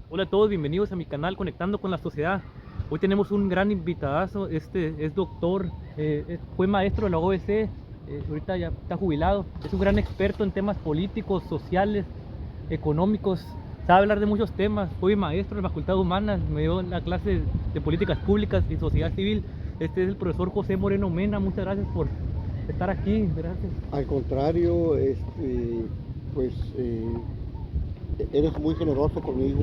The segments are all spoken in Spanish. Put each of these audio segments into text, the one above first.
Hola a todos, bienvenidos a mi canal Conectando con la Sociedad. Hoy tenemos un gran invitadazo, es doctor, fue maestro de la OBC, ahorita ya está jubilado, es un gran experto en temas políticos, sociales, económicos, sabe hablar de muchos temas, fue maestro de la Facultad de Humanas, me dio la clase de políticas públicas y sociedad civil. Este es el profesor José Moreno Mena, muchas gracias por estar aquí, gracias. Al contrario, pues eres muy generoso conmigo.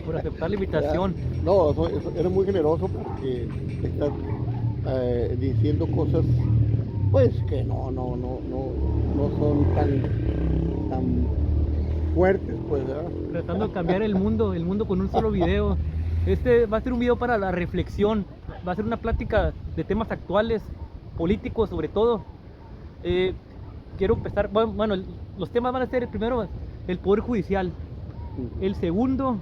Por aceptar la ¿Verdad? invitación. No, eres muy generoso porque estás diciendo cosas, pues que no son tan fuertes, pues, ¿verdad? Tratando de cambiar el mundo con un solo video. Este va a ser un video para la reflexión, va a ser una plática de temas actuales, políticos sobre todo. Eh, Quiero empezar, bueno, los temas van a ser, el primero, el Poder Judicial. Ujú. El segundo,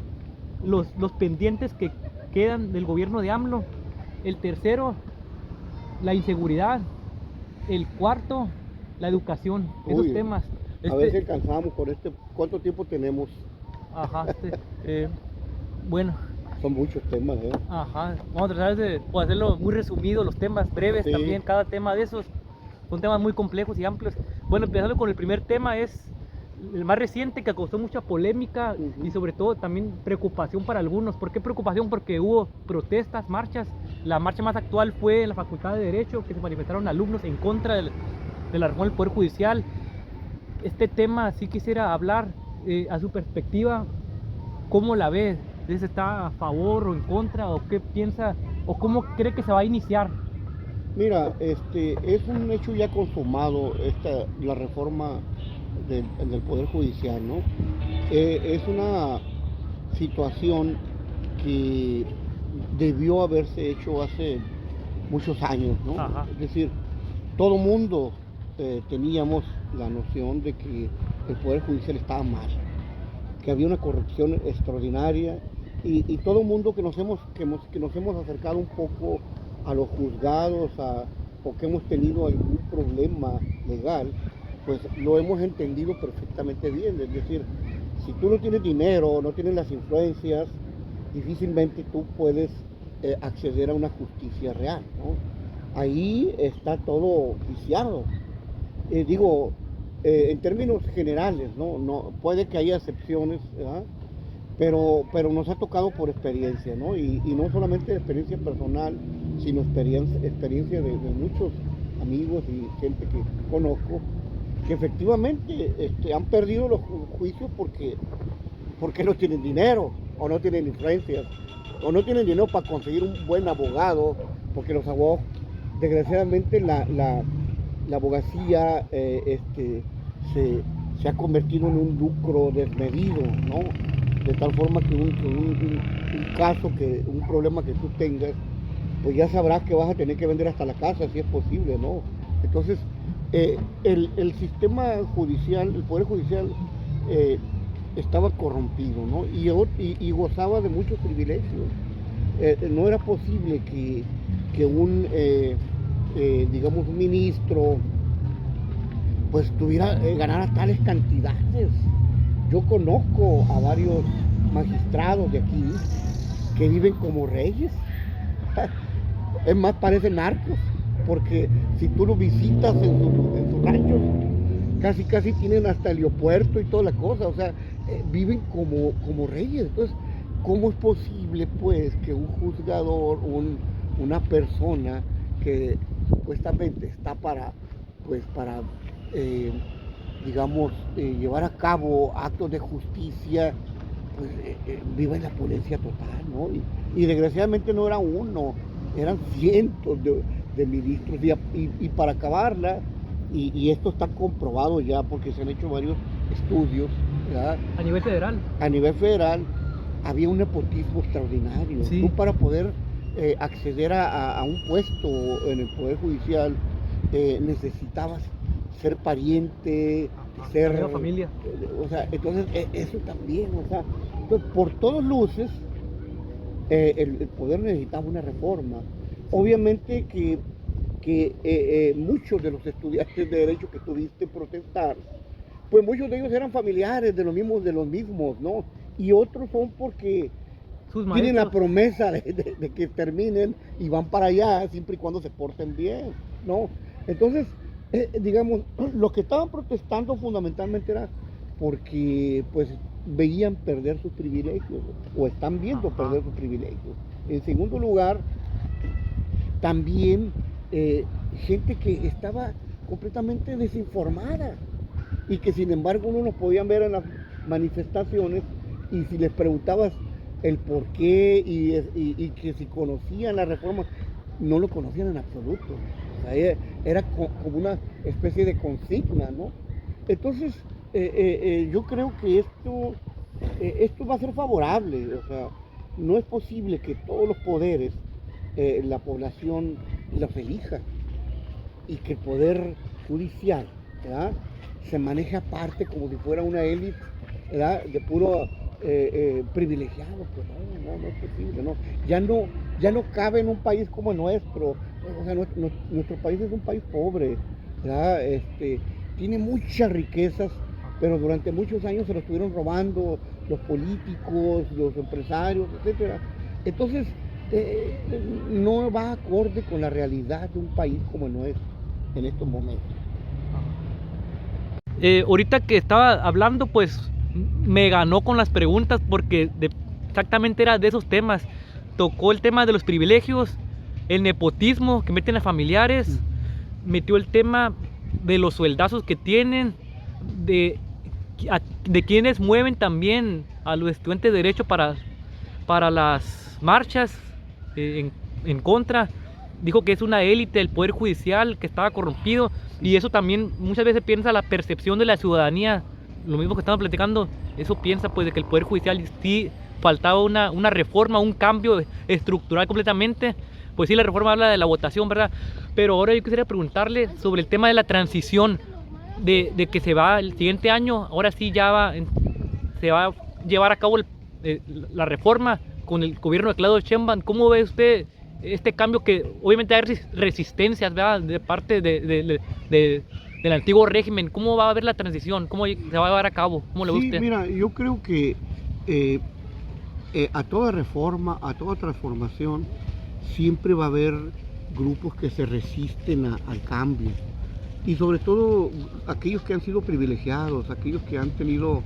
los pendientes que quedan del gobierno de AMLO. El tercero, la inseguridad. El cuarto, la educación. Esos Uy, temas. a ver Este, si alcanzamos por ¿cuánto tiempo tenemos? ajá, eh, bueno, Son muchos temas, ¿eh? ajá, vamos a tratar de pues, hacerlo muy resumido, los temas breves Sí. también, cada tema de esos son temas muy complejos y amplios. Bueno, empezando con el primer tema, es el más reciente que causó mucha polémica y Ujú. sobre todo también preocupación para algunos. ¿Por qué preocupación? Porque hubo protestas, marchas. La marcha más actual fue en la Facultad de Derecho, que se manifestaron alumnos en contra de la reforma del Poder Judicial. Este tema sí quisiera hablar a su perspectiva. ¿Cómo la ve? ¿Está a favor o en contra? ¿O qué piensa? ¿O cómo cree que se va a iniciar? Mira, es un hecho ya consumado la reforma del Poder Judicial, ¿no? Es una situación que debió haberse hecho hace muchos años, ¿no? Ajá. Es decir, todo mundo teníamos la noción de que el Poder Judicial estaba mal, que había una corrupción extraordinaria y todo el mundo que nos hemos acercado un poco a los juzgados o que hemos tenido algún problema legal, pues lo hemos entendido perfectamente bien. Es decir, si tú no tienes dinero, no tienes las influencias, difícilmente tú puedes acceder a una justicia real, ¿no? Ahí está todo viciado. Digo, en términos generales, ¿no? Puede que haya excepciones, ¿verdad? Pero nos ha tocado por experiencia, ¿no? Y no solamente experiencia personal, sino experiencia de muchos amigos y gente que conozco, que efectivamente han perdido los juicios porque no tienen dinero, o no tienen influencias, o no tienen dinero para conseguir un buen abogado, porque los abogados, desgraciadamente, la abogacía se ha convertido en un lucro desmedido, ¿no? De tal forma que un caso, un problema que tú tengas, pues ya sabrás que vas a tener que vender hasta la casa, si es posible, ¿no? Entonces, el sistema judicial, el Poder Judicial, eh, estaba corrompido, ¿no? Y gozaba de muchos privilegios. No era posible que digamos, un ministro, pues ganara tales cantidades. Yo conozco a varios magistrados de aquí que viven como reyes. Es más, parecen narcos, porque si tú los visitas en sus ranchos, casi tienen hasta el aeropuerto y toda la cosa, o sea, viven como reyes. Entonces, ¿cómo es posible, pues, que un juzgador, una persona que supuestamente está para eh, digamos, llevar a cabo actos de justicia, pues viva en la opulencia total, ¿no? Y desgraciadamente no era uno, eran cientos de ministros. Y para acabarla, y esto está comprobado ya porque se han hecho varios estudios, ¿verdad? A nivel federal. A nivel federal había un nepotismo extraordinario. Tú Sí, para poder acceder a un puesto en el Poder Judicial necesitabas ser pariente, la ser, misma familia. o sea, entonces eso también, o sea, pues, por todas luces el poder necesitaba una reforma. Obviamente que muchos de los estudiantes de derecho que tuviste protestar, pues muchos de ellos eran familiares de los mismos, ¿no? y otros son porque Sus tienen la maestros. promesa de que terminen y van para allá siempre y cuando se porten bien, ¿no? Entonces, digamos, los que estaban protestando fundamentalmente era porque pues veían perder sus privilegios o están viendo Ajá. perder sus privilegios. En segundo lugar, también gente que estaba completamente desinformada y que sin embargo uno los podían ver en las manifestaciones y si les preguntabas el por qué y que si conocían la reforma, no lo conocían en absoluto. O sea, era como una especie de consigna, ¿no? Entonces, yo creo que esto va a ser favorable. O sea, no es posible que todos los poderes la población los elija y que el poder judicial, ¿verdad?, se maneje aparte como si fuera una élite, ¿verdad?, de puro privilegiado. Pues no es posible, no. Ya no cabe en un país como el nuestro. O sea, nuestro país es un país pobre, ¿verdad? Tiene muchas riquezas, pero durante muchos años se lo estuvieron robando los políticos, los empresarios, etcétera. Entonces, no va acorde con la realidad de un país como el nuestro en estos momentos. Ahorita que estaba hablando, pues me ganó con las preguntas porque exactamente era de esos temas. Tocó el tema de los privilegios, el nepotismo que meten a familiares, metió el tema de los sueldazos que tienen, de, de quienes mueven también a los estudiantes de derecho para las marchas en contra. Dijo que es una élite del poder judicial que estaba corrompido, y eso también muchas veces piensa la percepción de la ciudadanía, lo mismo que estamos platicando, eso piensa pues de que el poder judicial sí faltaba una reforma, un cambio estructural completamente. Pues sí, la reforma habla de la votación, ¿verdad? Pero ahora yo quisiera preguntarle sobre el tema de la transición, de que se va el siguiente año, ahora sí ya se va a llevar a cabo la reforma con el gobierno de Claudio Sheinbaum. ¿Cómo ve usted este cambio que obviamente hay resistencias, ¿verdad?, de parte del antiguo régimen? ¿Cómo va a haber la transición? ¿Cómo se va a llevar a cabo? ¿Cómo lo ve Sí, usted? mira, yo creo que a toda reforma, a toda transformación, siempre va a haber grupos que se resisten al cambio. Y sobre todo aquellos que han sido privilegiados, aquellos que han tenido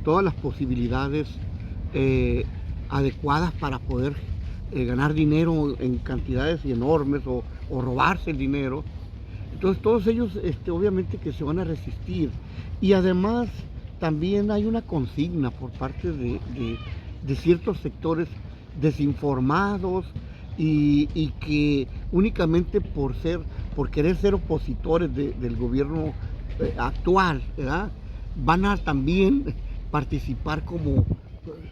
todas las posibilidades adecuadas para poder ganar dinero en cantidades enormes o robarse el dinero. Entonces todos ellos obviamente que se van a resistir. Y además también hay una consigna por parte de ciertos sectores desinformados y que únicamente por querer ser opositores del gobierno actual, ¿verdad?, van a también participar como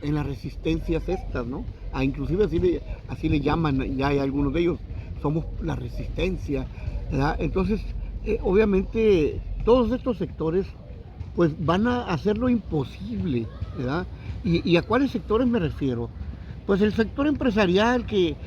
en las resistencias estas, ¿no? Inclusive así le llaman, ya hay algunos de ellos, somos la resistencia, ¿verdad? Entonces, obviamente, todos estos sectores pues van a hacer lo imposible, ¿verdad? ¿Y a cuáles sectores me refiero? Pues el sector empresarial que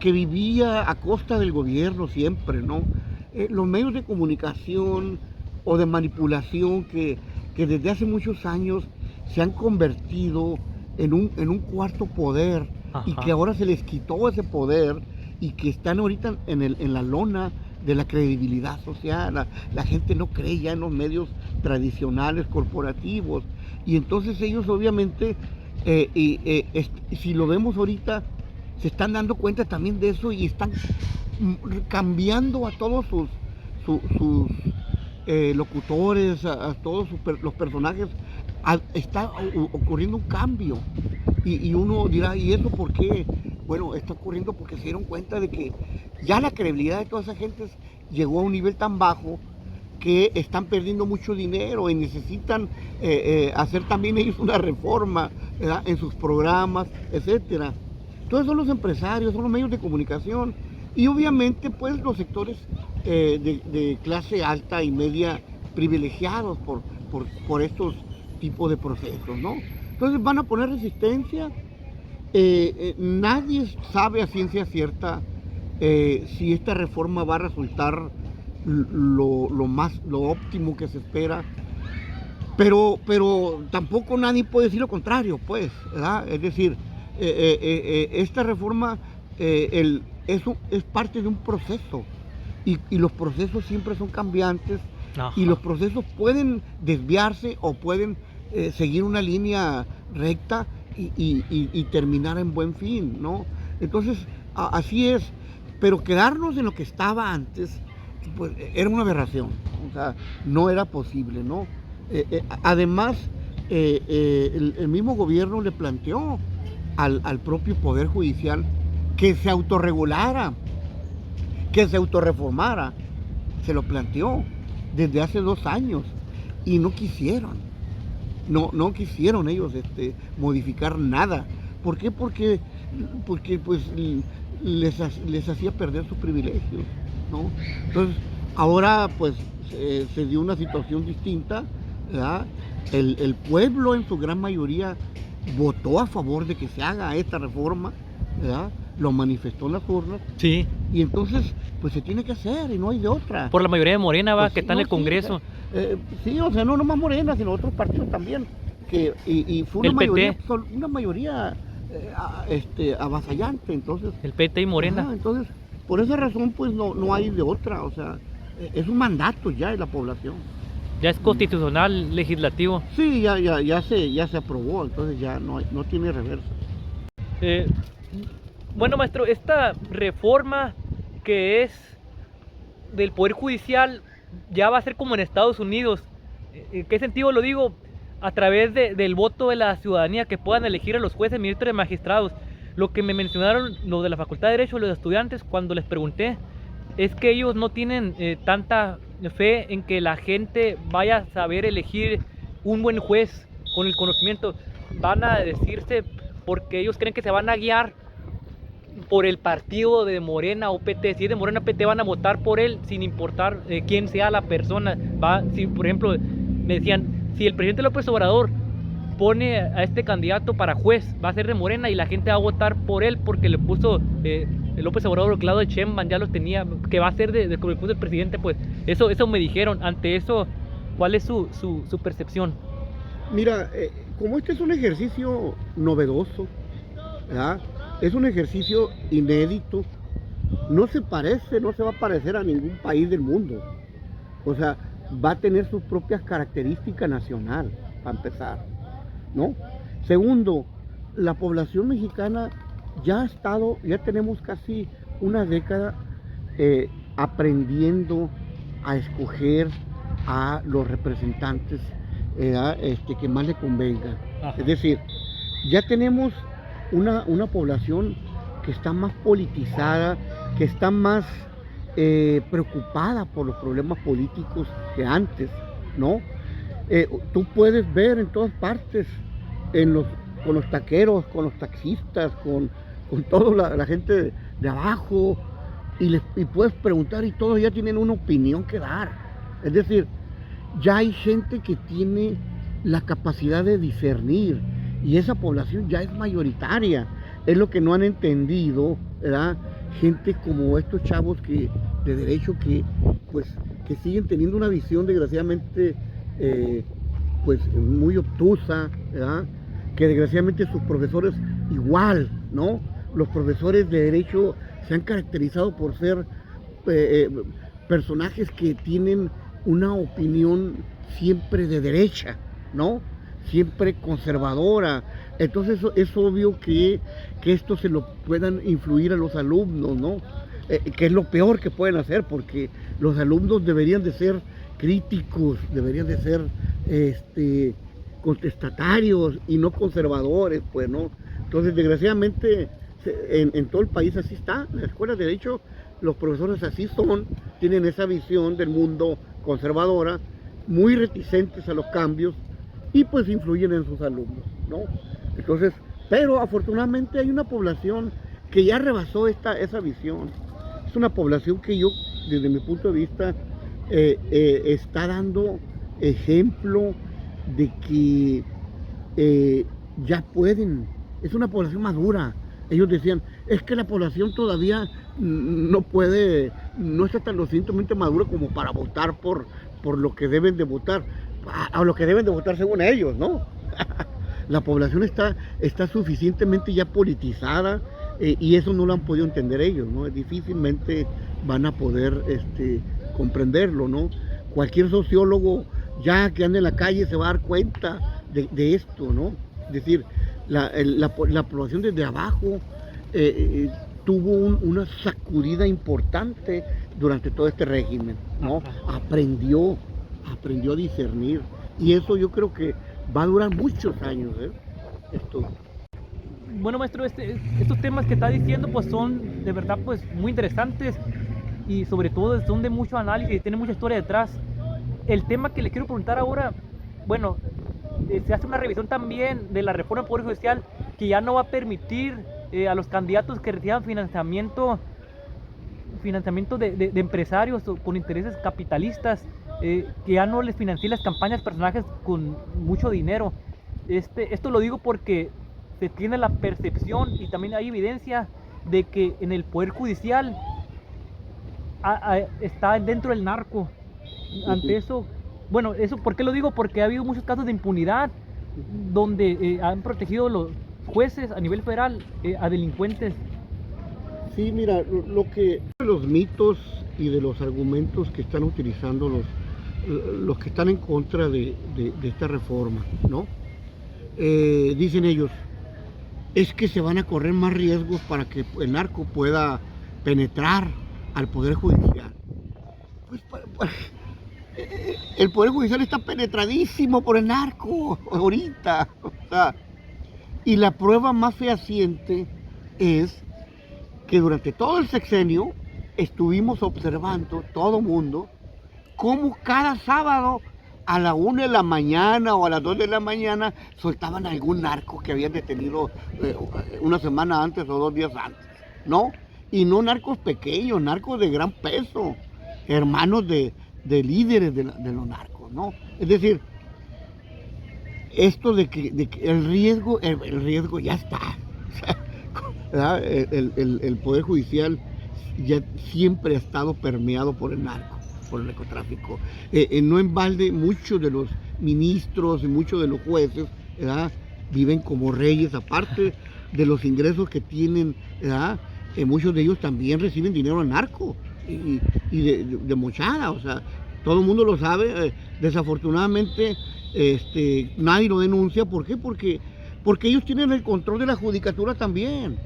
vivía a costa del gobierno siempre, ¿no? Los medios de comunicación o de manipulación que desde hace muchos años se han convertido en un cuarto poder. Ajá. Y que ahora se les quitó ese poder y que están ahorita en la lona de la credibilidad social. La gente no cree ya en los medios tradicionales corporativos, y entonces ellos obviamente si lo vemos ahorita se están dando cuenta también de eso y están cambiando a todos sus locutores, a todos los personajes. Está ocurriendo un cambio y uno dirá, ¿y eso por qué? Bueno, está ocurriendo porque se dieron cuenta de que ya la credibilidad de toda esa gente llegó a un nivel tan bajo que están perdiendo mucho dinero y necesitan hacer también ellos una reforma, ¿verdad?, en sus programas, etcétera. Entonces son los empresarios, son los medios de comunicación y obviamente pues los sectores de clase alta y media privilegiados por estos tipos de procesos, ¿no? Entonces van a poner resistencia. Nadie sabe a ciencia cierta si esta reforma va a resultar lo óptimo que se espera, pero tampoco nadie puede decir lo contrario, pues, ¿verdad? Es decir, esta reforma es parte de un proceso y los procesos siempre son cambiantes. Ajá. Y los procesos pueden desviarse o pueden seguir una línea recta y terminar en buen fin, ¿no? Entonces, así es, pero quedarnos en lo que estaba antes, pues era una aberración, o sea, no era posible, ¿no? Además, el mismo gobierno le planteó al propio Poder Judicial que se autorregulara, que se autorreformara, se lo planteó desde hace 2 años y no quisieron, no quisieron ellos modificar nada. ¿Por qué? Porque pues les hacía perder sus privilegios, ¿no? Entonces, ahora pues se dio una situación distinta, ¿verdad? El pueblo en su gran mayoría votó a favor de que se haga esta reforma, ¿verdad? Lo manifestó en las urnas. Sí. Y entonces, pues se tiene que hacer y no hay de otra. Por la mayoría de Morena, Pues que sí, está en no, el Congreso. Sí, o sea, no nomás Morena, sino otros partidos también. Y fue una El mayoría, PT. una mayoría avasallante, entonces. El PT y Morena. Ajá, entonces, por esa razón, pues no hay de otra, o sea, es un mandato ya de la población. Ya es constitucional, legislativo. Sí, ya se aprobó, entonces ya no tiene reversa. Bueno, maestro, esta reforma que es del Poder Judicial ya va a ser como en Estados Unidos. ¿En qué sentido lo digo? A través del voto de la ciudadanía, que puedan elegir a los jueces, ministros y magistrados. Lo que me mencionaron los de la Facultad de Derecho, los estudiantes, cuando les pregunté, es que ellos no tienen tanta fe en que la gente vaya a saber elegir un buen juez con el conocimiento. Van a decirse, porque ellos creen que se van a guiar por el partido de Morena o PT. Si es de Morena o PT, van a votar por él sin importar quién sea la persona. Si, por ejemplo, me decían, si el presidente López Obrador pone a este candidato para juez, va a ser de Morena y la gente va a votar por él porque le puso López Obrador, Claudio Sheinbaum ya los tenía, que va a ser de como le puso el presidente. Pues eso me dijeron. Ante eso, ¿cuál es su percepción? Mira, como este es un ejercicio novedoso, ¿verdad? Es un ejercicio inédito, no se va a parecer a ningún país del mundo. O sea, va a tener sus propias características nacionales, para empezar, ¿no? Segundo, la población mexicana ya tenemos casi una década aprendiendo a escoger a los representantes que más le convenga. Ajá. Es decir, ya tenemos una población que está más politizada, que está más preocupada por los problemas políticos que antes, ¿no? Tú puedes ver en todas partes, con los taqueros, con los taxistas, con toda la gente de abajo, y puedes preguntar y todos ya tienen una opinión que dar. Es decir, ya hay gente que tiene la capacidad de discernir y esa población ya es mayoritaria. Es lo que no han entendido, ¿verdad? Gente como estos chavos de derecho que siguen teniendo una visión desgraciadamente pues muy obtusa, ¿verdad? Que desgraciadamente sus profesores igual, ¿no? Los profesores de derecho se han caracterizado por ser personajes que tienen una opinión siempre de derecha, ¿no? Siempre conservadora. Entonces es obvio que esto se lo puedan influir a los alumnos, ¿no? Que es lo peor que pueden hacer, porque los alumnos deberían de ser críticos, deberían de ser contestatarios y no conservadores, pues, ¿no? Entonces, desgraciadamente, en todo el país así está. En las escuelas de derecho, los profesores así son, tienen esa visión del mundo conservadora, muy reticentes a los cambios y pues influyen en sus alumnos, ¿no? Entonces, pero afortunadamente hay una población que ya rebasó esa visión. Es una población que yo, desde mi punto de vista, está dando ejemplo de que ya pueden. Es una población madura. Ellos decían, es que la población todavía no está tan lo suficientemente madura como para votar por lo que deben de votar. a lo que deben de votar según ellos, ¿no? La población está suficientemente ya politizada, y eso no lo han podido entender ellos, ¿no? Difícilmente van a poder comprenderlo, ¿no? Cualquier sociólogo ya que ande en la calle se va a dar cuenta de esto, ¿no? Es decir, la población desde abajo tuvo una sacudida importante durante todo este régimen, ¿no? Aprendió a discernir, y eso yo creo que va a durar muchos años, esto. Bueno, maestro, estos temas que está diciendo pues son de verdad pues muy interesantes y sobre todo son de mucho análisis y tienen mucha historia detrás. El tema que le quiero preguntar ahora, bueno, se hace una revisión también de la reforma del Poder Judicial que ya no va a permitir a los candidatos que reciban financiamiento de empresarios con intereses capitalistas, que ya no les financien las campañas personajes con mucho dinero. Esto lo digo porque se tiene la percepción y también hay evidencia de que en el Poder Judicial está dentro del narco. Ante eso, bueno, ¿por qué lo digo? Porque ha habido muchos casos de impunidad donde han protegido los jueces a nivel federal a delincuentes. Sí, mira, los mitos y de los argumentos que están utilizando los que están en contra de esta reforma, ¿no? Dicen ellos, es que se van a correr más riesgos para que el narco pueda penetrar al Poder Judicial. Pues, el Poder Judicial está penetradísimo por el narco ahorita. O sea, y la prueba más fehaciente es que durante todo el sexenio estuvimos observando, todo mundo, cómo cada sábado a la 1 de la mañana o a las 2 de la mañana soltaban algún narco que habían detenido una semana antes o 2 días antes, ¿no? Y no narcos pequeños, narcos de gran peso, hermanos de líderes de los narcos, ¿no? Es decir, esto de que el riesgo ya está. El Poder Judicial ya siempre ha estado permeado por el narco, por el narcotráfico. No en balde muchos de los ministros y muchos de los jueces, ¿verdad?, viven como reyes, aparte de los ingresos que tienen, ¿verdad? Muchos de ellos también reciben dinero al narco y de mochada, o sea, todo el mundo lo sabe. Desafortunadamente nadie lo denuncia. ¿Por qué? Porque ellos tienen el control de la judicatura también.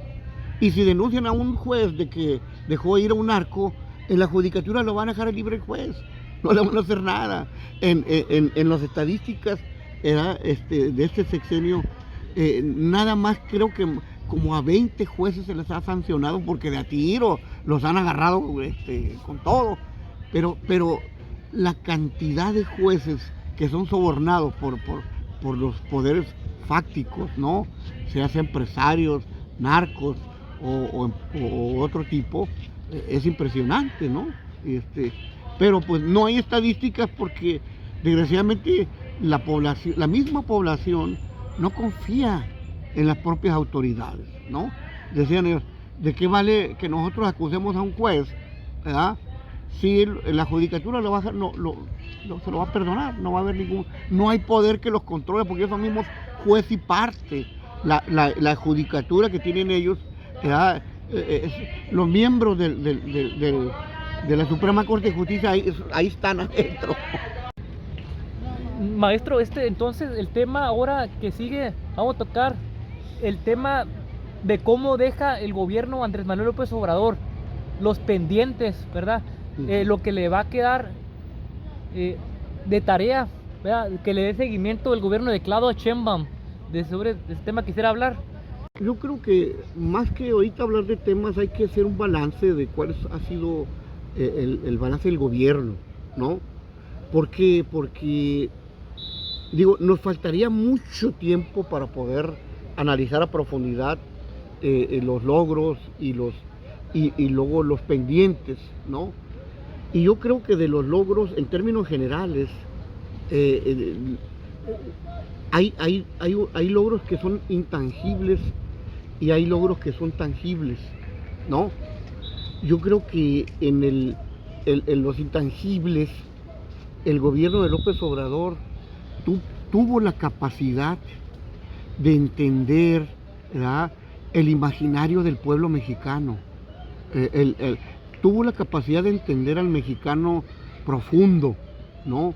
Y si denuncian a un juez de que dejó ir a un narco, en la judicatura lo van a dejar libre el juez, no le van a hacer nada. En las estadísticas de este sexenio, nada más creo que como a 20 jueces se les ha sancionado porque de a tiro los han agarrado con todo. Pero la cantidad de jueces que son sobornados por los poderes fácticos, ¿no?, se hacen empresarios, narcos o otro tipo, es impresionante, ¿no? Pero pues no hay estadísticas porque desgraciadamente la misma población no confía en las propias autoridades, ¿no? Decían ellos, ¿de qué vale que nosotros acusemos a un juez, ¿verdad?, si la judicatura se lo va a perdonar? No va a haber no hay poder que los controle, porque ellos son mismos juez y parte. La judicatura que tienen ellos, ¿verdad?, los miembros de la Suprema Corte de Justicia ahí están adentro. Maestro, entonces el tema ahora que sigue, vamos a tocar el tema de cómo deja el gobierno Andrés Manuel López Obrador los pendientes, ¿verdad? Lo que le va a quedar de tarea, ¿verdad?, que le dé seguimiento el gobierno de Claudia Sheinbaum. Sobre este tema quisiera hablar. Yo creo que más que ahorita hablar de temas, hay que hacer un balance de cuál ha sido el balance del gobierno, ¿no? Porque digo, nos faltaría mucho tiempo para poder analizar a profundidad los logros y luego los pendientes, ¿no? Y yo creo que de los logros, en términos generales, hay logros que son intangibles y hay logros que son tangibles, ¿no? Yo creo que en los intangibles, el gobierno de López Obrador tuvo la capacidad de entender, ¿verdad?, el imaginario del pueblo mexicano. Tuvo la capacidad de entender al mexicano profundo, ¿no?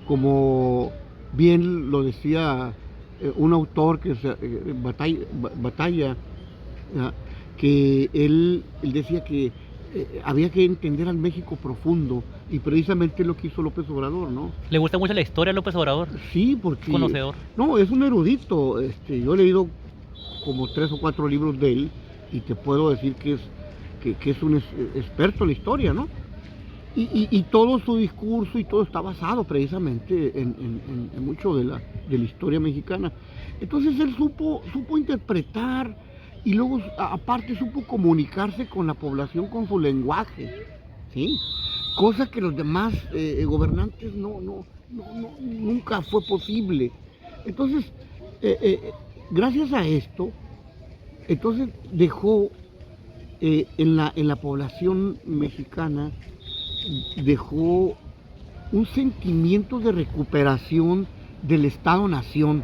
Como bien lo decía un autor que es Batalla, ¿verdad?, que él decía que había que entender al México profundo, y precisamente lo que hizo López Obrador, ¿no? ¿Le gusta mucho la historia a López Obrador? Sí, porque... Conocedor. No, es un erudito. Yo he leído como 3 o 4 libros de él y te puedo decir que es un experto en la historia, ¿no? Y todo su discurso y todo está basado precisamente en mucho de la historia mexicana. Entonces él supo interpretar, y luego aparte supo comunicarse con la población con su lenguaje, ¿sí? Cosa que los demás gobernantes nunca fue posible. Entonces, gracias a esto, entonces dejó en la población mexicana, dejó un sentimiento de recuperación del Estado-Nación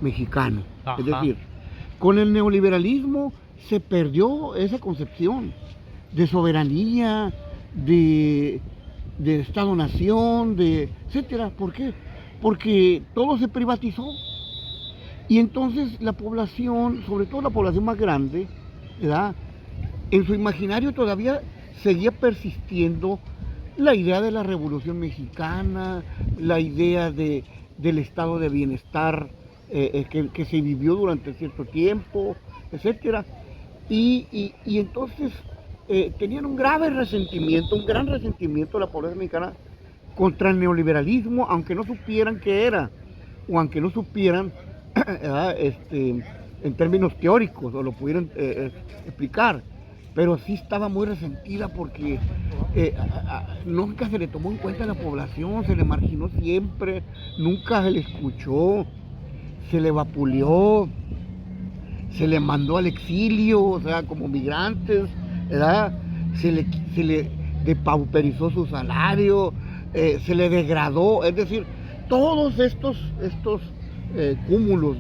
mexicano. Ajá. Es decir, con el neoliberalismo se perdió esa concepción de soberanía, de Estado-Nación, etcétera. ¿Por qué? Porque todo se privatizó. Y entonces la población, sobre todo la población más grande, ¿verdad?, en su imaginario todavía seguía persistiendo la idea de la Revolución Mexicana, la idea del estado de bienestar que se vivió durante cierto tiempo, etcétera. Y entonces tenían un gran resentimiento de la población mexicana contra el neoliberalismo, aunque no supieran qué era, o aunque no supieran en términos teóricos, o lo pudieran explicar. Pero sí estaba muy resentida porque nunca se le tomó en cuenta a la población, se le marginó siempre, nunca se le escuchó, se le vapuleó, se le mandó al exilio, o sea, como migrantes, ¿verdad? Se le depauperizó su salario, se le degradó, es decir, todos estos cúmulos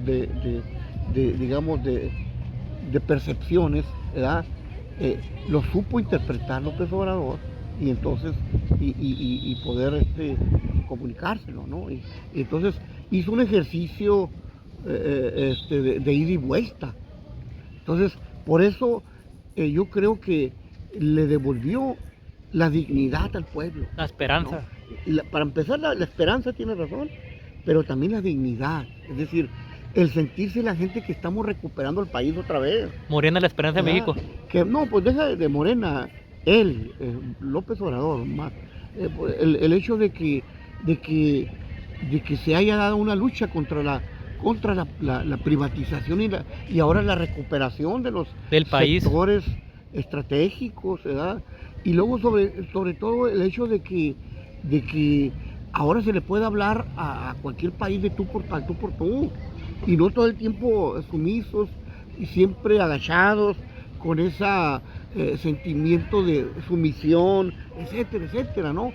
digamos, de percepciones, ¿verdad?, lo supo interpretar López Obrador, y entonces y poder comunicárselo, ¿no? Y entonces hizo un ejercicio de ida y vuelta. Entonces, por eso yo creo que le devolvió la dignidad al pueblo. La esperanza. ¿No? Para empezar, la esperanza, tiene razón, pero también la dignidad. Es decir, el sentirse la gente que estamos recuperando el país otra vez. Morena, la esperanza de México. Que no, pues deja de Morena, él, López Obrador, más, el hecho de que se haya dado una lucha contra la privatización y ahora la recuperación de los del país, sectores estratégicos, ¿verdad? Y luego sobre todo el hecho de que ahora se le puede hablar a cualquier país de tú por tú, y no todo el tiempo sumisos y siempre agachados con ese sentimiento de sumisión, etcétera, etcétera, ¿no?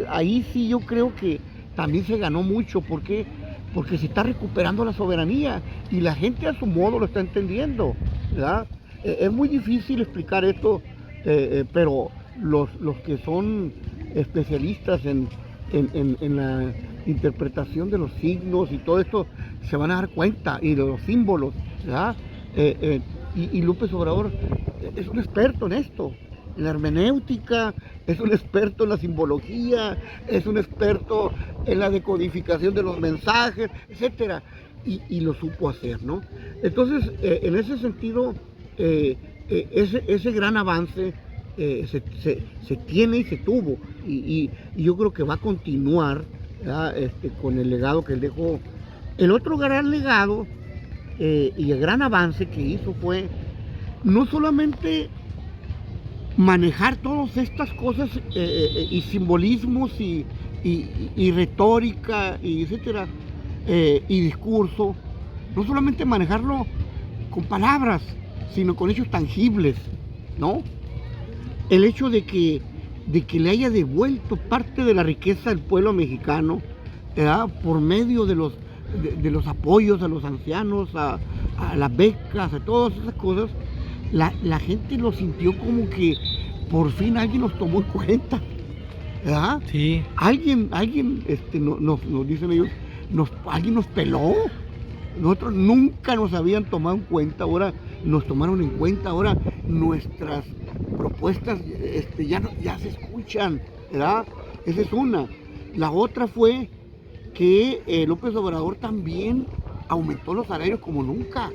Ahí sí yo creo que también se ganó mucho. ¿Por qué? Porque se está recuperando la soberanía y la gente a su modo lo está entendiendo, ¿verdad? Es muy difícil explicar esto, pero los que son especialistas en la interpretación de los signos y todo esto se van a dar cuenta, y de los símbolos, ¿verdad? Y López Obrador es un experto en esto, en la hermenéutica, es un experto en la simbología, es un experto en la decodificación de los mensajes, etcétera, y lo supo hacer, ¿no? Entonces, en ese sentido, ese gran avance se tiene y se tuvo, y yo creo que va a continuar, con el legado que él dejó. El otro gran legado y el gran avance que hizo fue no solamente manejar todas estas cosas y simbolismos y retórica, y etcétera, y discurso, no solamente manejarlo con palabras, sino con hechos tangibles, ¿no? El hecho de que le haya devuelto parte de la riqueza del pueblo mexicano, ¿verdad? Por medio de los apoyos a los ancianos, a las becas, a todas esas cosas, la gente lo sintió como que por fin alguien nos tomó en cuenta, ¿verdad? Sí. Alguien nos dicen ellos, alguien nos peló. Nosotros nunca nos habían tomado en cuenta, ahora nos tomaron en cuenta, ahora nuestras propuestas ya se escuchan, ¿verdad? Esa es una. La otra fue que López Obrador también aumentó los salarios como nunca.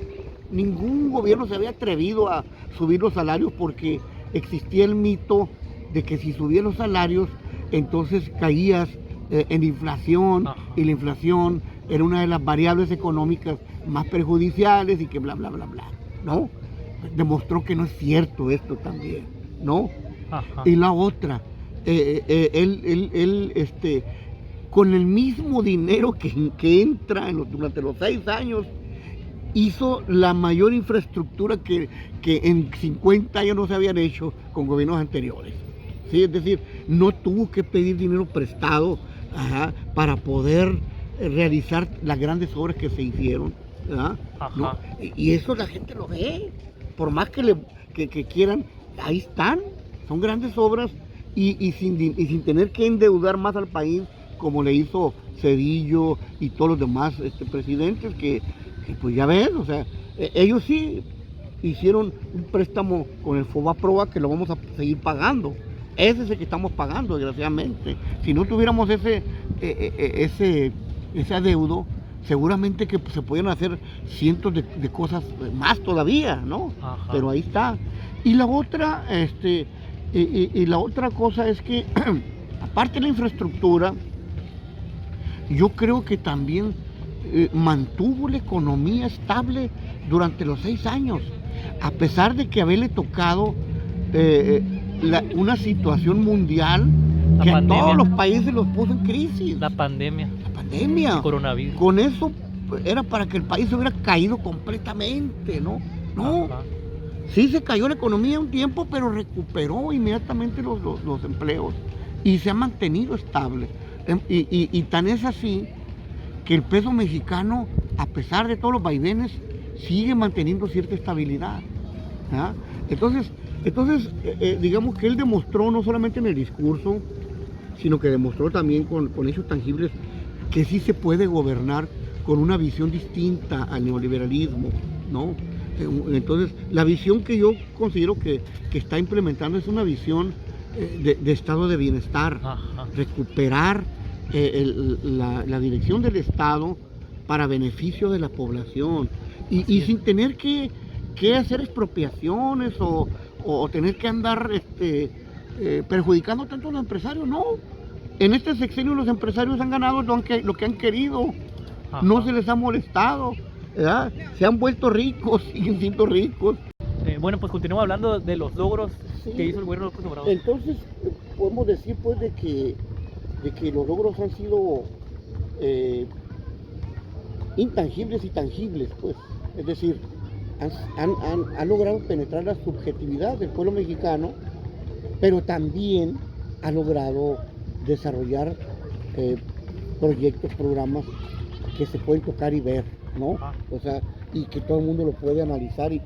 Ningún gobierno se había atrevido a subir los salarios porque existía el mito de que si subías los salarios, entonces caías en inflación. Ajá. Y la inflación era una de las variables económicas más perjudiciales y que bla, bla, bla, bla, ¿no? Demostró que no es cierto esto también, ¿no? Ajá. Y la otra, con el mismo dinero que entra durante los 6 años, hizo la mayor infraestructura que en 50 años no se habían hecho con gobiernos anteriores. ¿Sí? Es decir, no tuvo que pedir dinero prestado, ajá, para poder realizar las grandes obras que se hicieron, ¿verdad? ¿No? Y eso la gente lo ve, por más que quieran, ahí están, son grandes obras y sin tener que endeudar más al país, como le hizo Cedillo y todos los demás presidentes, que pues ya ves, o sea, ellos sí hicieron un préstamo con el Fobaproa que lo vamos a seguir pagando. Ese es el que estamos pagando, desgraciadamente. Si no tuviéramos ese adeudo, seguramente que se podían hacer cientos de cosas más todavía, ¿no? Ajá. Pero ahí está. Y la otra, la otra cosa es que, aparte de la infraestructura, yo creo que también mantuvo la economía estable durante los 6 años, a pesar de que haberle tocado una situación mundial que a todos los países los puso en crisis. La pandemia. El coronavirus. Con eso era para que el país hubiera caído completamente, ¿no? No. Ajá. Sí se cayó la economía un tiempo, pero recuperó inmediatamente los empleos y se ha mantenido estable. Y tan es así que el peso mexicano, a pesar de todos los vaivenes, sigue manteniendo cierta estabilidad, ¿ah? Entonces digamos que él demostró, no solamente en el discurso, sino que demostró también con hechos tangibles, que sí se puede gobernar con una visión distinta al neoliberalismo, ¿no? Entonces, la visión que yo considero que está implementando es una visión de estado de bienestar. Ajá. Recuperar la dirección del Estado para beneficio de la población y sin tener que hacer expropiaciones o tener que andar perjudicando tanto a los empresarios. No, en este sexenio los empresarios han ganado lo que han querido. Ajá. No se les ha molestado, ¿verdad? Se han vuelto ricos, siguen siendo ricos. Bueno, pues continuamos hablando de los logros, sí, que hizo el gobierno de López Obrador. Entonces podemos decir pues de que los logros han sido intangibles y tangibles, pues. Es decir, han logrado penetrar la subjetividad del pueblo mexicano, pero también ha logrado desarrollar proyectos, programas que se pueden tocar y ver, ¿no? O sea, y que todo el mundo lo puede analizar y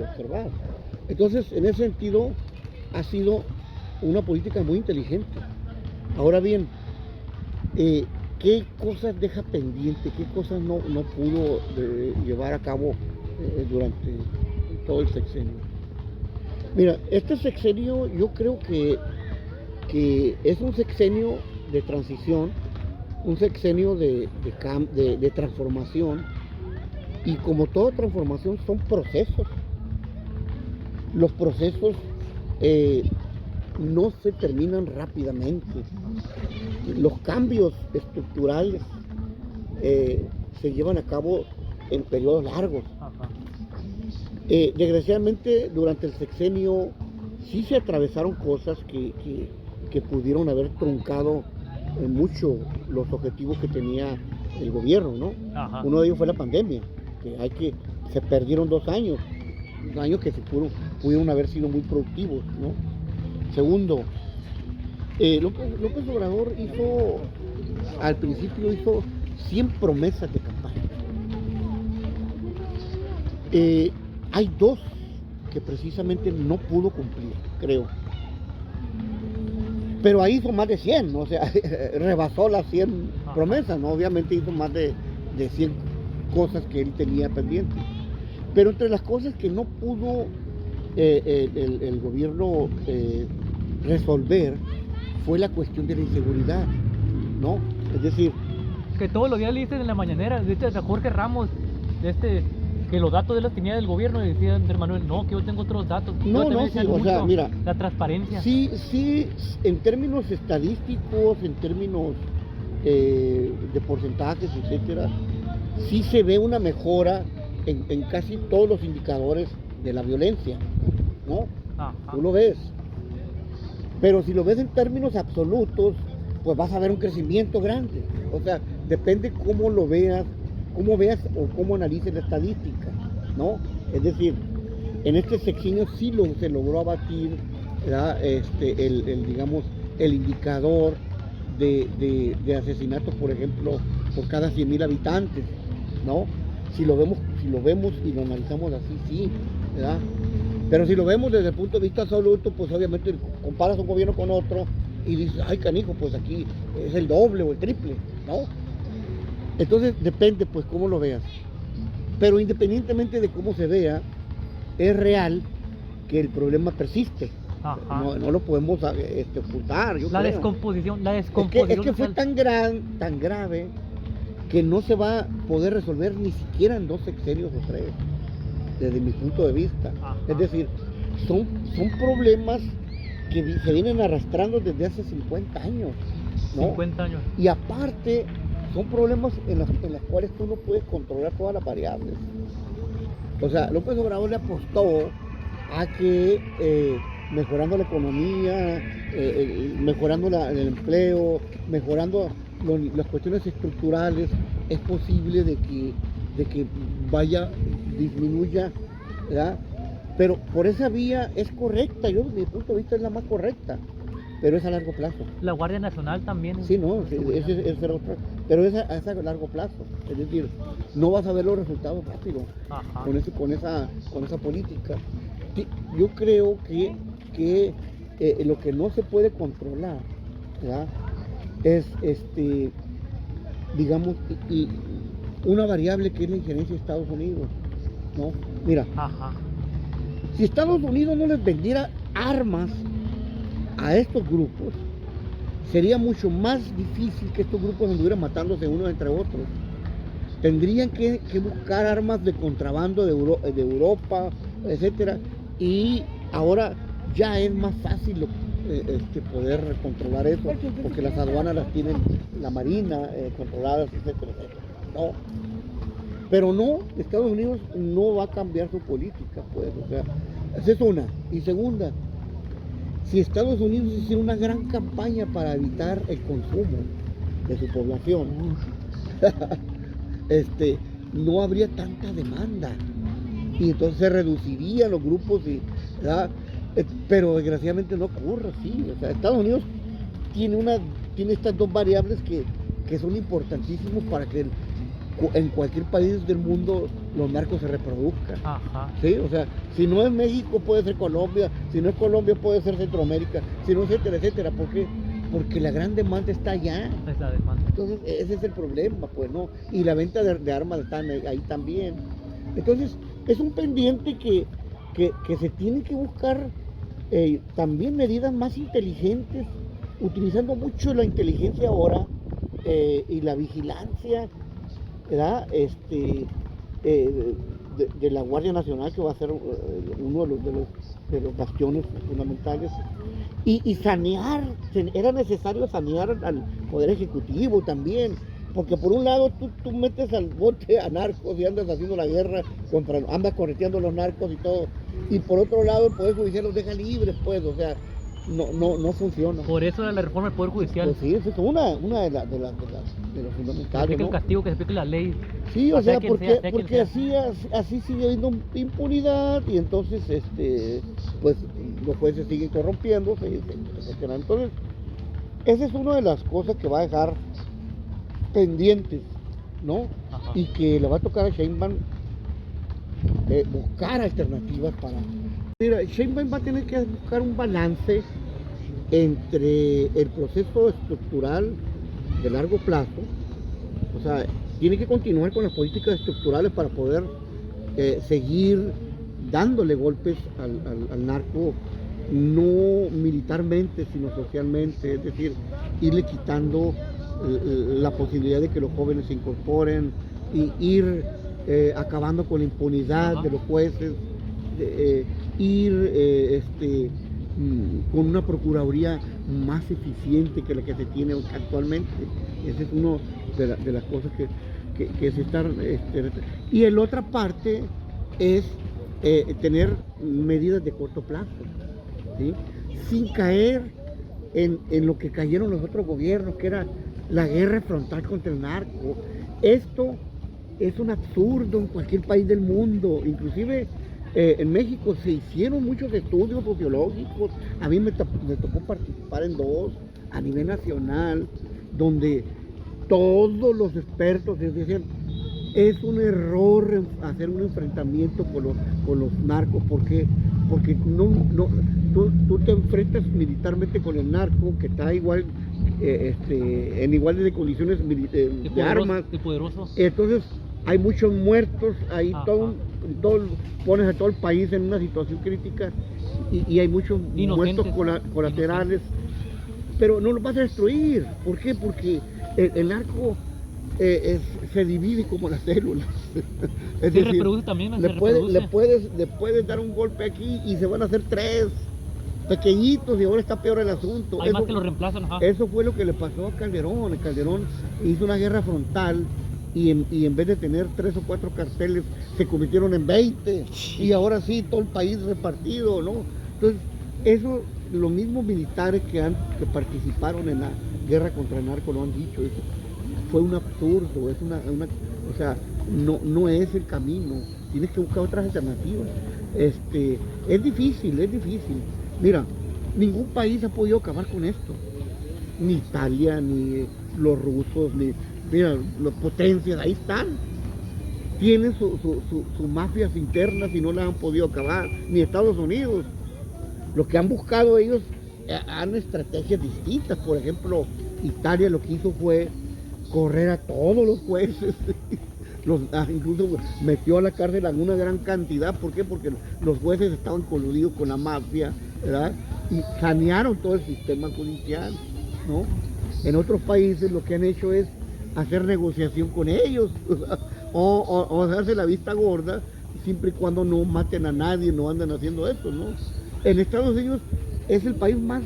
observar. Entonces, en ese sentido, ha sido una política muy inteligente. Ahora bien, ¿qué cosas deja pendiente? ¿Qué cosas no pudo llevar a cabo durante todo el sexenio? Mira, este sexenio yo creo que es un sexenio de transición, un sexenio de transformación, y como toda transformación son procesos. Los procesos no se terminan rápidamente. Los cambios estructurales se llevan a cabo en periodos largos. Desgraciadamente, durante el sexenio sí se atravesaron cosas que pudieron haber truncado mucho los objetivos que tenía el gobierno, ¿no? Ajá. Uno de ellos fue la pandemia, que se perdieron 2 años que pudieron haber sido muy productivos, ¿no? Segundo, López Obrador hizo al principio hizo 100 promesas de campaña. Hay dos que precisamente no pudo cumplir, creo. Pero ahí hizo más de 100, ¿no? O sea, rebasó las 100 promesas, ¿no? Obviamente hizo más de 100 cosas que él tenía pendientes. Pero entre las cosas que no pudo el gobierno resolver fue la cuestión de la inseguridad, ¿no? Es decir, Que todos los días le dicen en la mañanera, de Jorge Ramos, que los datos de los tenía del gobierno, y decía Andrés Manuel, no, que yo tengo otros datos. No, Yo también no, decía sí, o sea, mucho, mira, la transparencia. sí, en términos estadísticos, en términos de porcentajes, etcétera, sí se ve una mejora en casi todos los indicadores de la violencia, ¿no? Ajá. Tú lo ves. Pero si lo ves en términos absolutos, pues vas a ver un crecimiento grande. O sea, depende cómo lo veas, cómo veas o cómo analices la estadística, ¿no? Es decir, en este sexenio sí se logró abatir, ¿verdad? Digamos, el indicador de asesinatos, por ejemplo, por cada 100,000 habitantes, ¿no? Si lo vemos y lo analizamos así, sí, ¿verdad? Pero si lo vemos desde el punto de vista absoluto, pues obviamente comparas un gobierno con otro y dices, ay canijo, pues aquí es el doble o el triple, ¿no? Entonces depende pues cómo lo veas. Pero independientemente de cómo se vea, es real que el problema persiste. Ajá. No lo podemos ocultar, yo La creo. descomposición Es que fue social. tan grave que no se va a poder resolver ni siquiera en 2 sexenios o 3, desde mi punto de vista. Ajá. Es decir, son problemas que se vienen arrastrando desde hace 50 años, ¿no? 50 años. Y aparte, son problemas en las cuales tú no puedes controlar todas las variables. O sea, López Obrador le apostó a que mejorando la economía, mejorando el empleo, mejorando las cuestiones estructurales, es posible de que disminuya, ¿verdad? Pero por esa vía es correcta, yo desde mi punto de vista es la más correcta, pero es a largo plazo. La Guardia Nacional también. Sí, no, ese era otra, pero es a largo plazo, es decir, no vas a ver los resultados rápido. Ajá. con esa política. Yo creo que lo que no se puede controlar, ¿verdad? Es digamos, y una variable que es la injerencia de Estados Unidos, ¿no? Mira, Ajá. si Estados Unidos no les vendiera armas a estos grupos, sería mucho más difícil que estos grupos anduvieran matándose unos entre otros. Tendrían que buscar armas de contrabando de Europa, etcétera, y ahora ya es más fácil poder controlar eso, porque las aduanas las tienen la Marina controladas, etcétera, etcétera, ¿no? Pero no, Estados Unidos no va a cambiar su política, pues, o sea, esa es una. Y segunda, si Estados Unidos hiciera una gran campaña para evitar el consumo de su población, no habría tanta demanda y entonces se reducirían los grupos, ¿verdad? Pero desgraciadamente no ocurre así. O sea, Estados Unidos tiene estas dos variables que son importantísimos para que en cualquier país del mundo los narcos se reproduzcan. Ajá. ¿Sí? O sea, si no es México puede ser Colombia, si no es Colombia puede ser Centroamérica, si no, etcétera, etcétera. ¿Por qué? Porque la gran demanda está allá. Es la demanda. Entonces ese es el problema, pues, ¿no? Y la venta de armas está ahí también. Entonces es un pendiente que se tiene que buscar también medidas más inteligentes, utilizando mucho la inteligencia ahora y la vigilancia, ¿verdad? De la Guardia Nacional, que va a ser uno de los bastiones fundamentales, y sanear, era necesario sanear al Poder Ejecutivo también, porque por un lado tú metes al bote a narcos y andas haciendo la guerra, andas correteando a los narcos y todo, y por otro lado el Poder Judicial los deja libres, pues, o sea, no funciona. Por eso era la reforma del Poder Judicial. Pues sí, eso es una de los Se fundamentales, aplica ¿no? el castigo, que se aplique la ley. Sí, o sea, quien porque sea quien sea. así sigue habiendo impunidad y entonces, pues los jueces siguen corrompiéndose, etcétera. Entonces, esa es una de las cosas que va a dejar pendientes, ¿no? Ajá. Y que le va a tocar a Sheinbaum buscar alternativas para... Mira, Sheinbaum va a tener que buscar un balance entre el proceso estructural de largo plazo, o sea, tiene que continuar con las políticas estructurales para poder seguir dándole golpes al narco, no militarmente, sino socialmente, es decir, irle quitando la posibilidad de que los jóvenes se incorporen y ir acabando con la impunidad de los jueces, ir con una procuraduría más eficiente que la que se tiene actualmente. Esa es una de las cosas que se están... y la otra parte es tener medidas de corto plazo, ¿sí? Sin caer en lo que cayeron los otros gobiernos, que era la guerra frontal contra el narco. Esto es un absurdo en cualquier país del mundo, inclusive en México se hicieron muchos estudios sociológicos, a mí me tocó participar en 2 a nivel nacional, donde todos los expertos decían, es un error hacer un enfrentamiento con los narcos, porque tú te enfrentas militarmente con el narco, que está igual, en iguales de condiciones de armas, poderoso. Entonces hay muchos muertos, ahí pones a todo el país en una situación crítica y hay muchos muertos colaterales, pero no los vas a destruir. ¿Por qué? Porque el narco se divide como las células. Es decir, reproduce también, le puedes dar un golpe aquí y se van a hacer 3 pequeñitos y ahora está peor el asunto. Hay más que lo reemplazan. Eso fue lo que le pasó a Calderón. Calderón hizo una guerra frontal y en vez de tener 3 o 4 carteles se convirtieron en 20 y ahora sí todo el país repartido, ¿no? Entonces eso, los mismos militares que participaron en la guerra contra el narco lo han dicho. Eso fue un absurdo, es o sea, no es el camino, tienes que buscar otras alternativas. Es difícil. Mira, ningún país ha podido acabar con esto, ni Italia, ni los rusos, mira, las potencias, ahí están, tienen sus mafias internas y no las han podido acabar, ni Estados Unidos. Lo que han buscado ellos han estrategias distintas. Por ejemplo, Italia lo que hizo fue correr a todos los jueces, incluso metió a la cárcel a una gran cantidad. ¿Por qué? Porque los jueces estaban coludidos con la mafia, ¿verdad? Y sanearon todo el sistema judicial, ¿no? En otros países lo que han hecho es hacer negociación con ellos, o hacerse la vista gorda, siempre y cuando no maten a nadie, no andan haciendo eso, ¿no? En Estados Unidos es el país más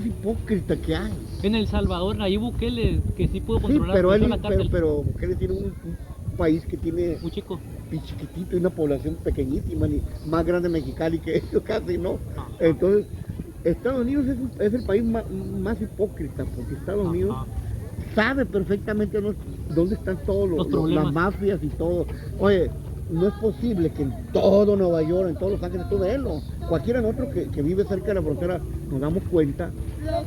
hipócrita que hay. En El Salvador, Nayib Bukele, que sí pudo controlar la cárcel. Pero Bukele tiene un país que tiene muy chico, chiquitito y una población pequeñísima, ni más grande Mexicali que ellos casi, ¿no? Entonces, Estados Unidos es el país más hipócrita, porque Estados Unidos sabe perfectamente dónde están todos las mafias y todo. Oye, no es posible que en todo Nueva York, en todos Los Ángeles, tú verlo. Cualquiera de nosotros que vive cerca de la frontera nos damos cuenta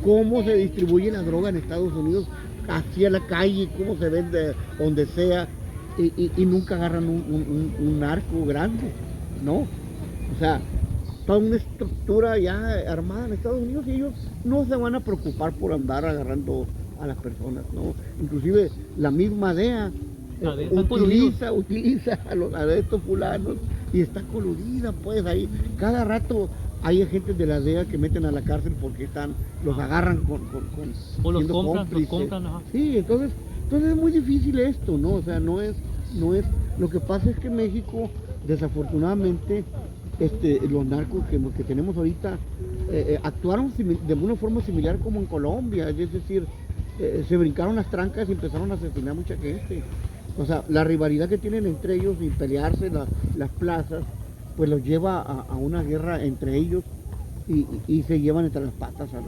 cómo se distribuye la droga en Estados Unidos, hacia la calle, cómo se vende donde sea, y nunca agarran un narco grande, ¿no? O sea, toda una estructura ya armada en Estados Unidos y ellos no se van a preocupar por andar agarrando a las personas, ¿no? Inclusive la misma DEA utiliza a estos fulanos y está coludida, pues ahí cada rato hay agentes de la DEA que meten a la cárcel porque los agarran o los compran, Sí, entonces es muy difícil esto, ¿no? O sea, no es, lo que pasa es que México, desafortunadamente, los narcos que tenemos ahorita actuaron de una forma similar como en Colombia, es decir, se brincaron las trancas y empezaron a asesinar a mucha gente. O sea, la rivalidad que tienen entre ellos y pelearse las plazas, pues los lleva a una guerra entre ellos y se llevan entre las patas a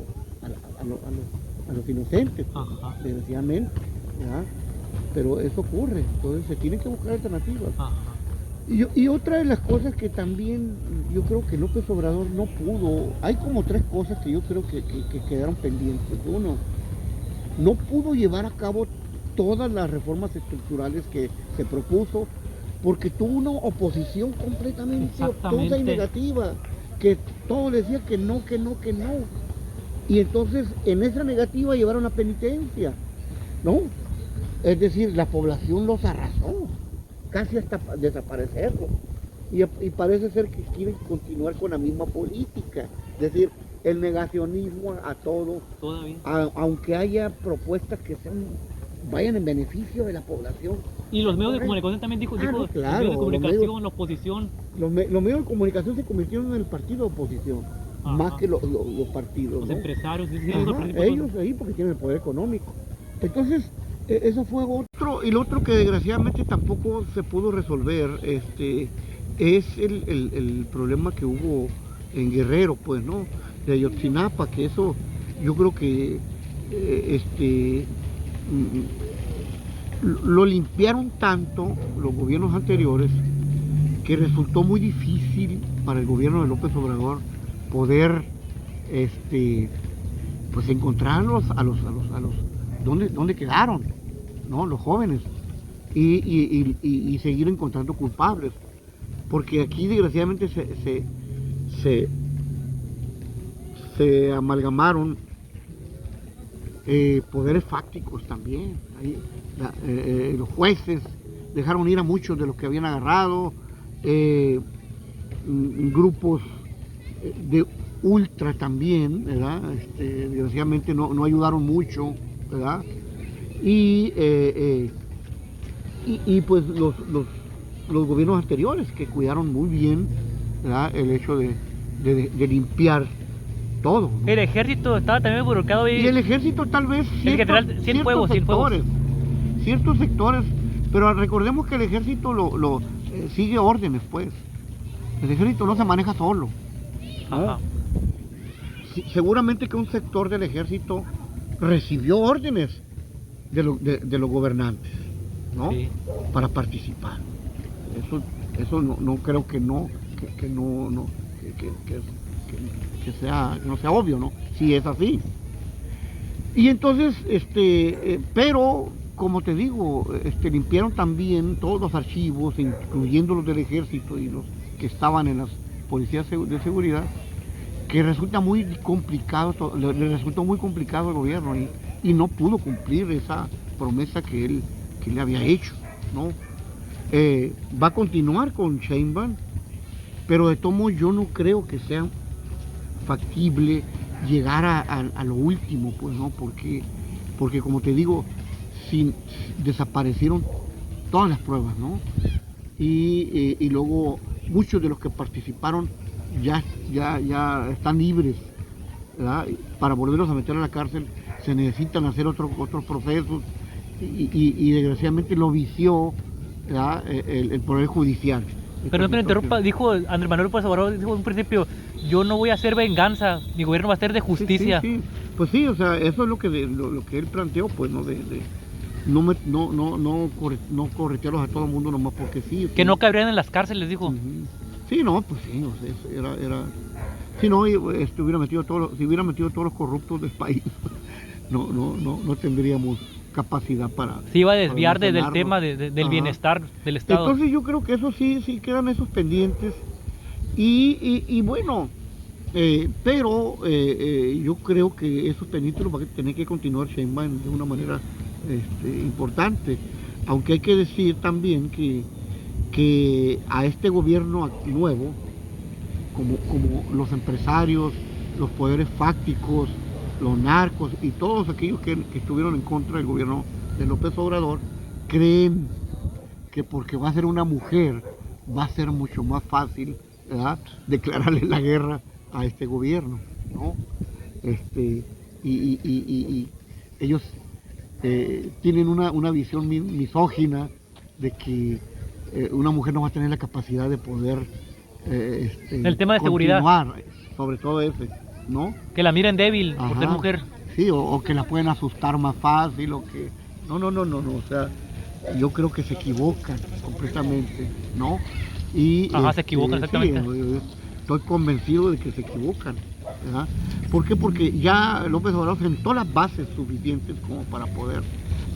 los inocentes, desgraciadamente, ¿verdad? Pero eso ocurre, entonces se tienen que buscar alternativas. Y otra de las cosas que también yo creo que López Obrador no pudo, hay como 3 cosas que yo creo que quedaron pendientes. Uno, no pudo llevar a cabo todas las reformas estructurales que se propuso, porque tuvo una oposición completamente obtusa y negativa, que todo decía que no, que no, que no. Y entonces en esa negativa llevaron a penitencia, ¿no? Es decir, la población los arrasó, casi hasta desaparecerlos. Y parece ser que quieren continuar con la misma política, es decir, el negacionismo a todo, aunque haya propuestas que vayan en beneficio de la población. Y los medios de comunicación también dijo, claro, los medios de comunicación, la oposición. Los medios de comunicación se convirtieron en el partido de oposición, más que los partidos. Los ¿no? empresarios, ellos ahí porque tienen el poder económico. Entonces, eso fue otro. Y lo otro que desgraciadamente tampoco se pudo resolver, es el problema que hubo en Guerrero, pues, ¿no? De Ayotzinapa, que eso yo creo que lo limpiaron tanto los gobiernos anteriores que resultó muy difícil para el gobierno de López Obrador poder pues encontrarlos a los dónde quedaron, ¿no? Los jóvenes y seguir encontrando culpables, porque aquí desgraciadamente se amalgamaron poderes fácticos también. Ahí, los jueces dejaron ir a muchos de los que habían agarrado, grupos de ultra también, ¿verdad? Desgraciadamente no ayudaron mucho, ¿verdad? Y pues los gobiernos anteriores que cuidaron muy bien, ¿verdad? El hecho de limpiar todo, ¿no? El ejército estaba también involucrado ahí. Y el ejército tal vez ciertos sectores, pero recordemos que el ejército sigue órdenes, pues. El ejército no se maneja solo, ¿no? Ajá. Seguramente que un sector del ejército recibió órdenes de los gobernantes, ¿no? Sí. Para participar. Eso no creo que no sea obvio, ¿no? Si es así. Y entonces, pero como te digo, limpiaron también todos los archivos, incluyendo los del ejército y los que estaban en las policías de seguridad, que resulta muy complicado, le resultó muy complicado al gobierno y no pudo cumplir esa promesa que él le había hecho, ¿no? Va a continuar con Sheinbaum, pero de todo modo yo no creo que sea factible llegar a lo último, pues, ¿no? Porque como te digo, desaparecieron todas las pruebas, ¿no? Y luego muchos de los que participaron ya están libres, ¿verdad? Para volverlos a meter a la cárcel se necesitan hacer otros procesos y desgraciadamente lo vició, ¿verdad? El Poder Judicial. Perdón que me interrumpa, dijo Andrés Manuel López Obrador, dijo en un principio, yo no voy a hacer venganza, mi gobierno va a ser de justicia. Sí. Pues sí, o sea, eso es lo que él planteó, pues, ¿no? No corretearlos a todo el mundo nomás porque sí. Que no cabrían en las cárceles, dijo. Sí, no, pues sí, o sea, era si no hubiera metido si hubiera metido todos los corruptos del país, no tendríamos capacidad para... Se iba a desviar del tema del bienestar del Estado. Entonces yo creo que eso sí quedan esos pendientes y bueno, pero yo creo que esos pendientes los va a tener que continuar Sheinbaum de una manera importante, aunque hay que decir también que a este gobierno nuevo, como los empresarios, los poderes fácticos, los narcos y todos aquellos que estuvieron en contra del gobierno de López Obrador, creen que porque va a ser una mujer va a ser mucho más fácil, ¿verdad?, declararle la guerra a este gobierno, ¿no? Y ellos tienen una visión misógina de que una mujer no va a tener la capacidad de poder el tema de seguridad, sobre todo ese, ¿no? Que la miren débil por ser mujer. Sí, o que la pueden asustar más fácil, o que... No, o sea, yo creo que se equivocan completamente, ¿no? Se equivocan, exactamente. Sí, estoy convencido de que se equivocan, ¿verdad? ¿Por qué? Porque ya López Obrador sentó las bases suficientes como para poder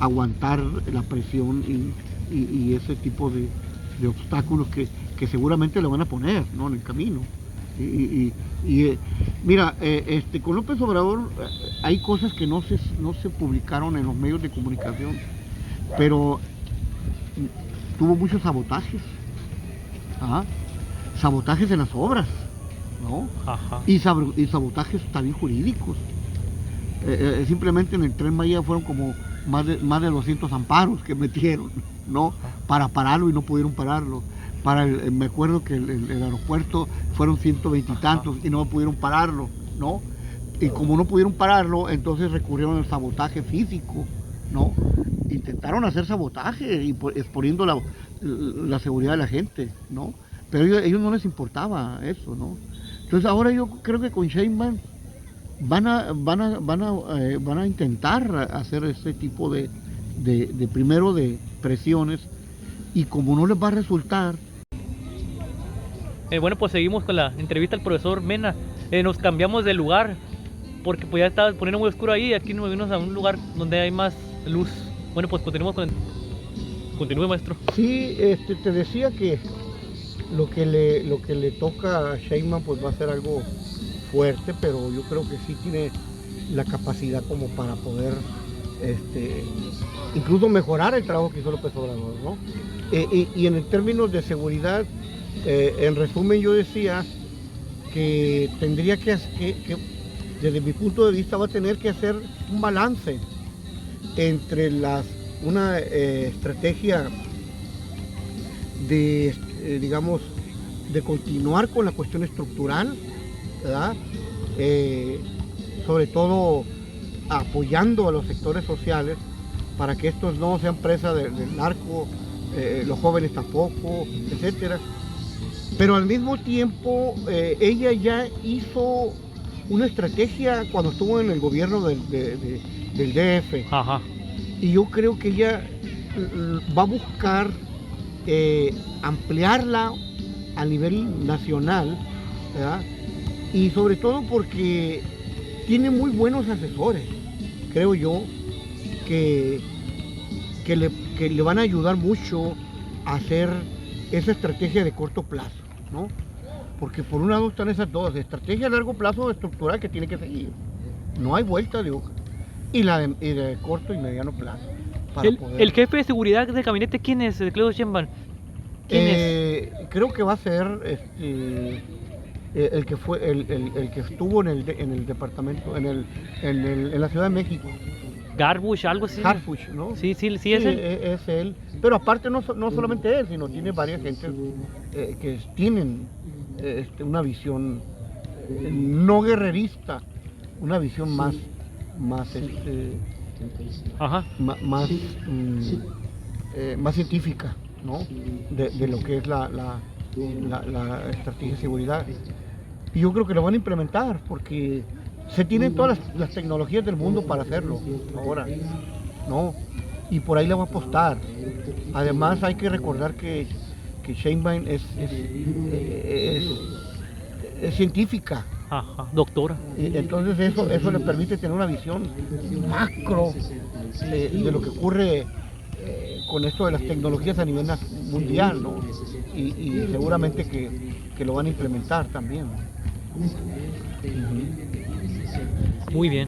aguantar la presión y ese tipo de obstáculos que seguramente le van a poner, ¿no?, en el camino. Mira, con López Obrador hay cosas que no se publicaron en los medios de comunicación, pero tuvo muchos sabotajes, ¿ah? Sabotajes en las obras, ¿no? Ajá. Y sabotajes también jurídicos. Simplemente en el Tren Maya fueron como más de 200 amparos que metieron, ¿no?, para pararlo y no pudieron pararlo. Me acuerdo que el aeropuerto fueron 120 y tantos y no pudieron pararlo, ¿no? Y como no pudieron pararlo, entonces recurrieron al sabotaje físico, ¿no? Intentaron hacer sabotaje y exponiendo la seguridad de la gente, ¿no? Pero a ellos no les importaba eso, ¿no? Entonces ahora yo creo que con Sheinbaum van a intentar hacer ese tipo primero de presiones, y como no les va a resultar. Bueno, pues seguimos con la entrevista al profesor Mena. Nos cambiamos de lugar porque pues ya estaba poniendo muy oscuro ahí. Aquí nos venimos a un lugar donde hay más luz. Bueno, pues continuemos continúe, maestro. Sí, te decía que lo que le toca a Sheinbaum pues va a ser algo fuerte, pero yo creo que sí tiene la capacidad como para poder incluso mejorar el trabajo que hizo López Obrador, ¿no? Y en términos de seguridad, en resumen yo decía que tendría que, desde mi punto de vista, va a tener que hacer un balance entre una estrategia de, digamos, de continuar con la cuestión estructural, ¿verdad? Sobre todo apoyando a los sectores sociales para que estos no sean presa del narco, los jóvenes tampoco, etcétera. Pero al mismo tiempo ella ya hizo una estrategia cuando estuvo en el gobierno del DF. Ajá. Y yo creo que ella va a buscar ampliarla a nivel nacional, ¿verdad? Y sobre todo porque tiene muy buenos asesores, creo yo, que le van a ayudar mucho a hacer esa estrategia de corto plazo, ¿no? Porque por un lado están esas dos, estrategia a largo plazo estructural que tiene que seguir, no hay vuelta de hoja, y la de corto y mediano plazo. ¿El jefe de seguridad del gabinete quién es, de Claudio Sheinbaum? ¿Quién es? Creo que va a ser el que fue el que estuvo en el departamento, en la Ciudad de México. Garbush, algo así. Harfuch, ¿no? Sí, es él. Es él. Pero aparte no solamente él, sino tiene varias gentes que tienen una visión no guerrerista, una visión más Ajá. más científica, ¿no? De lo que es la estrategia de seguridad. Y yo creo que lo van a implementar porque se tienen todas las tecnologías del mundo para hacerlo ahora, ¿no? Y por ahí le va a apostar. Además hay que recordar que Sheinbaum es científica. Ajá, doctora. Entonces eso le permite tener una visión macro de lo que ocurre con esto de las tecnologías a nivel mundial, ¿no? Y seguramente que lo van a implementar también. Muy bien.